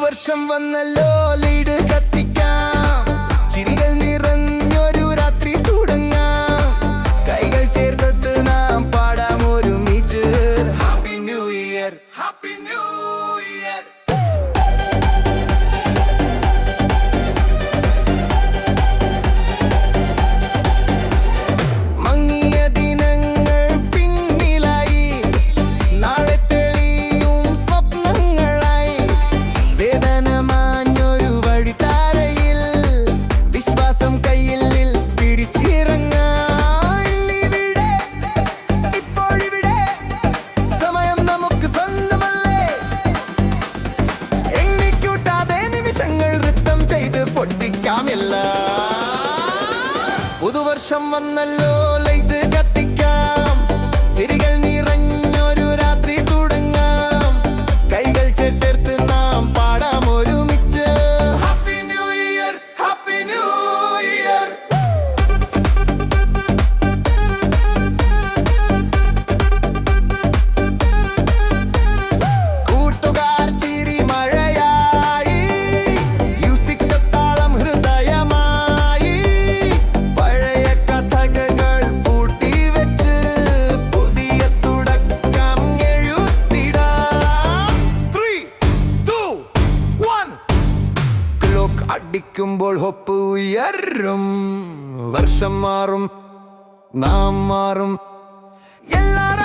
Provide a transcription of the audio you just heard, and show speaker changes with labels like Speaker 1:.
Speaker 1: പുതുവർഷം വന്നല്ലോ, ലൈറ്റ് കത്തിക്കാം, ചിരികൾ നിറഞ്ഞൊരു രാത്രി തുടങ്ങാം, കൈകൾ ചേർത്ത് നാം പാടാം ഒരുമിച്ച്. Happy new year, happy new year. പുതുവർഷം വന്നല്ലോ, ലൈറ്റ് കത്തിക്കാം, ചിരികൾ നിറഞ്ഞൊരു രാത്രി തുടങ്ങാം, കൈകൾ ചേർത്ത് നാം പാടാം ഒരുമിച്ച്. Happy new year, happy new year. കൂട്ടുകാർ ചിരി മഴയായി, മ്യൂസിക് താളം ഹൃദയമായി, പഴയ കഥകൾ പൂട്ടി വെച്ച് പുതിയ തുടക്കം എഴുതിടാം. 3, 2, 1. ക്ലോക്ക് അടിക്കുമ്പോൾ ഹോപ്പ് ഉയരും, വർഷം മാറും, നാം മാറും, എല്ലാവരും